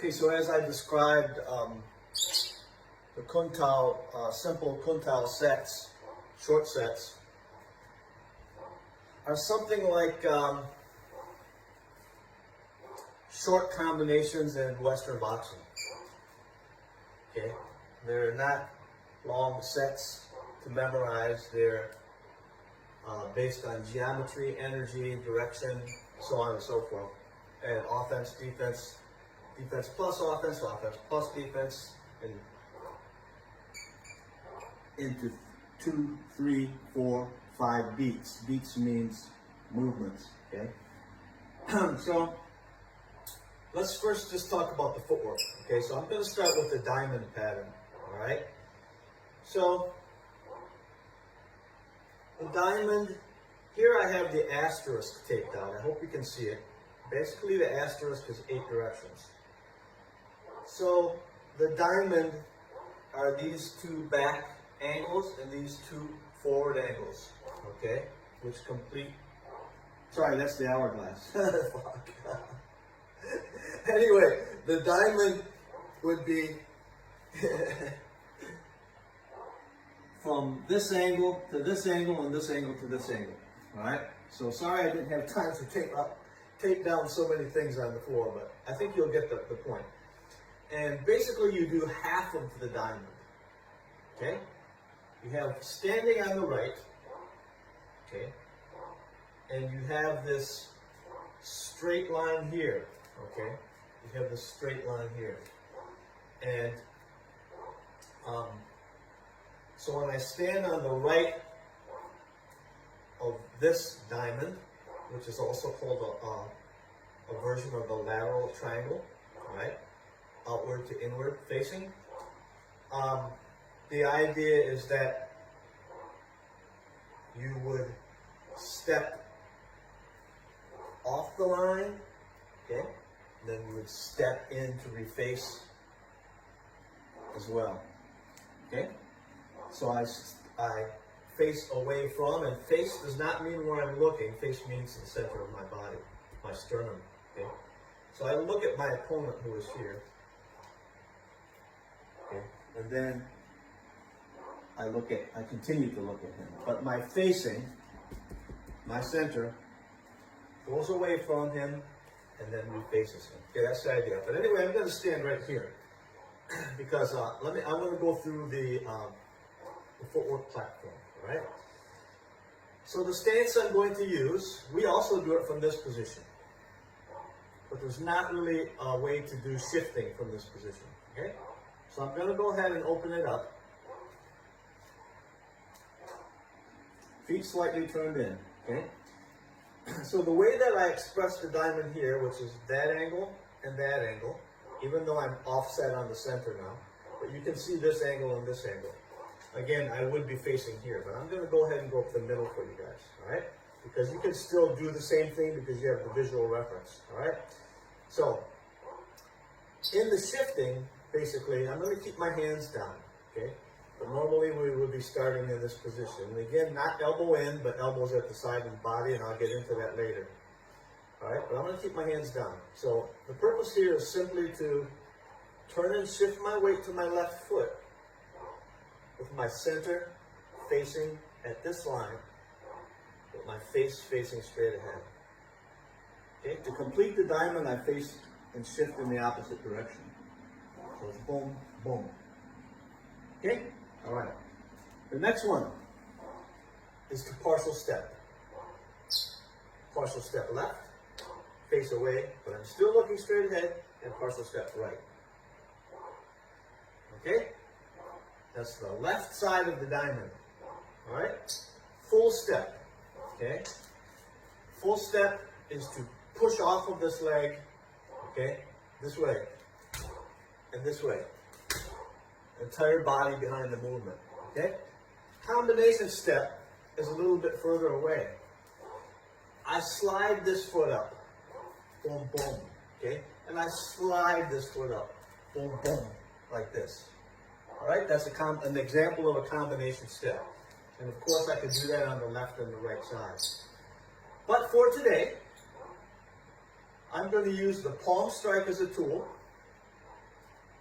Okay, so as I described, the Kuntao, simple Kuntao sets, short sets, are something like short combinations in Western boxing. Okay, they're not long sets to memorize. They're based on geometry, energy, direction, so on and so forth, and offense, defense, defense plus offense, offense plus defense, and into 2, 3, 4, 5 beats. Beats means movements, okay? So let's first just talk about the footwork, okay? So I'm going to start with the diamond pattern, all right? So the diamond, here I have the asterisk taped out. I hope you can see it. Basically the asterisk is 8 directions. So the diamond are these 2 back angles and these 2 forward angles, okay? Which complete, sorry, that's the hourglass. Anyway, the diamond would be from this angle to this angle and this angle to this angle, all right? So sorry I didn't have time to tape down so many things on the floor, but I think you'll get the point. And basically you do half of the diamond, okay? You have standing on the right, okay? And you have this straight line here, okay? You have this straight line here. And so when I stand on the right of this diamond, which is also called a version of the lateral triangle, all right? Outward to inward facing. The idea is that you would step off the line, okay? Then you would step in to reface as well, okay? So I face away from, and face does not mean where I'm looking. Face means the center of my body, my sternum, okay? So I look at my opponent who is here, okay? And then I continue to look at him. But my facing, my center, goes away from him and then refaces him. Okay, that's the idea. But anyway, I'm going to stand right here because I'm going to go through the footwork platform, all right? So the stance I'm going to use, we also do it from this position. But there's not really a way to do shifting from this position, okay? So I'm going to go ahead and open it up. Feet slightly turned in, okay? So the way that I express the diamond here, which is that angle and that angle, even though I'm offset on the center now, but you can see this angle and this angle. Again, I would be facing here, but I'm going to go ahead and go up the middle for you guys, all right? Because you can still do the same thing because you have the visual reference, all right? So, in the shifting, basically, I'm going to keep my hands down, okay? But normally we would be starting in this position. And again, not elbow in, but elbows at the side of the body, and I'll get into that later. All right, but I'm going to keep my hands down. So the purpose here is simply to turn and shift my weight to my left foot with my center facing at this line, with my face facing straight ahead. Okay, to complete the diamond, I face and shift in the opposite direction. So it's boom, boom. Okay? All right. The next one is to partial step. Partial step left, face away, but I'm still looking straight ahead, and partial step right. Okay? That's the left side of the diamond. All right? Full step. Okay? Full step is to push off of this leg, okay? This way, and this way. Entire body behind the movement, okay? Combination step is a little bit further away. I slide this foot up, boom, boom, okay? And I slide this foot up, boom, boom, like this. All right, that's an example of a combination step. And of course I could do that on the left and the right side. But for today, I'm going to use the palm strike as a tool,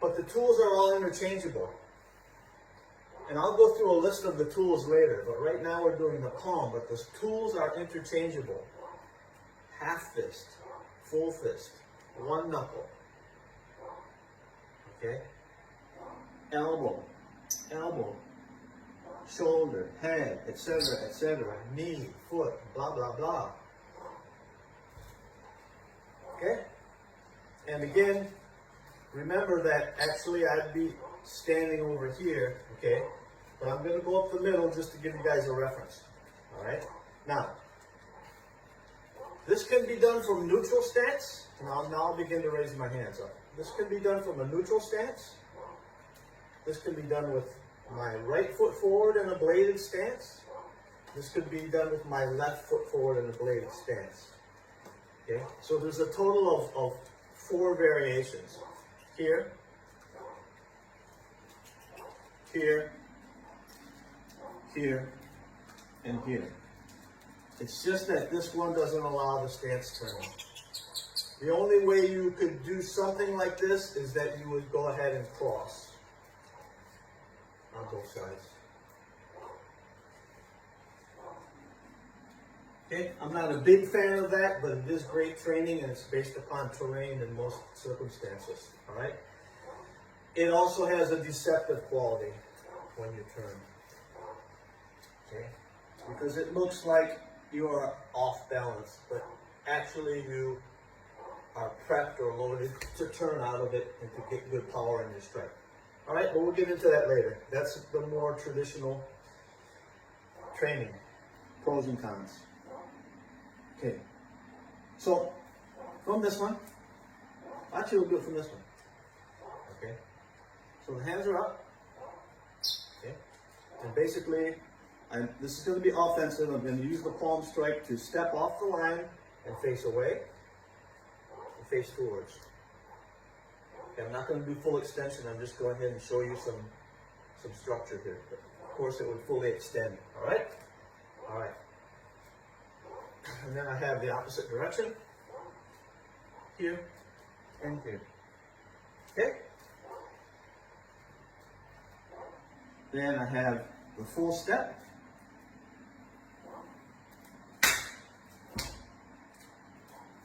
but the tools are all interchangeable. And I'll go through a list of the tools later, but right now we're doing the palm, but the tools are interchangeable. Half fist, full fist, one knuckle, okay? Elbow, elbow, shoulder, head, etc., knee, foot, blah, blah, blah. Okay? And again, remember that actually I'd be standing over here, okay? But I'm going to go up the middle just to give you guys a reference. All right? Now, this can be done from neutral stance. Now I'll begin to raise my hands up. This can be done from a neutral stance. This can be done with my right foot forward in a bladed stance. This could be done with my left foot forward in a bladed stance. Okay? So there's a total of 4 variations. Here, here, here, and here. It's just that this one doesn't allow the stance turning. The only way you could do something like this is that you would go ahead and cross on both sides. Okay, I'm not a big fan of that, but it is great training and it's based upon terrain in most circumstances. All right. It also has a deceptive quality when you turn. Okay, because it looks like you are off balance, but actually you are prepped or loaded to turn out of it and to get good power in your strike. All right, but we'll get into that later. That's the more traditional training, pros and cons. Okay, so from this one, actually we'll do it from this one. Okay, so the hands are up. Okay, and basically, this is going to be offensive. I'm going to use the palm strike to step off the line and face away and face towards. Okay, I'm not going to do full extension. I'm just going ahead and show you some structure here. But of course, it would fully extend. All right? All right. And then I have the opposite direction. Here and here. Okay? Then I have the full step.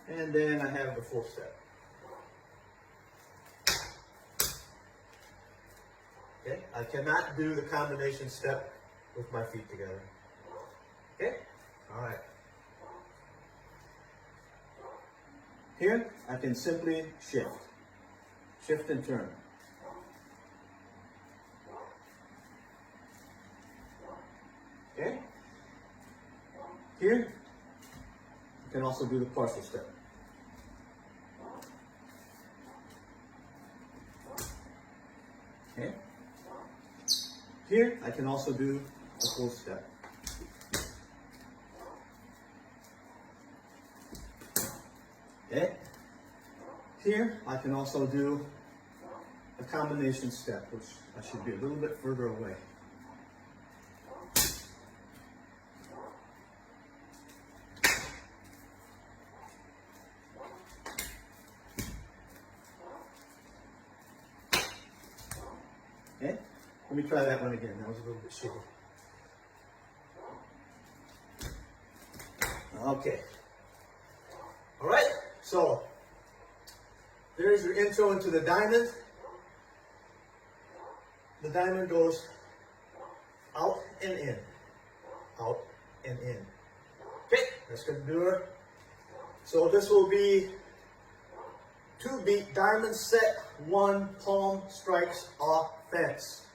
And then I have the full step. Okay? I cannot do the combination step with my feet together. Okay? All right. Here, I can simply shift. Shift and turn. Okay? Here, you can also do the partial step. Okay? Here, I can also do a full step. Okay? Here, I can also do a combination step, which I should be a little bit further away. Okay? Let me try that one again. That was a little bit shaky. Okay. All right. So, there's your intro into the diamond. The diamond goes out and in. Out and in. Okay, that's going to do it. So this will be 2 beat diamond set, 1 palm strikes offense.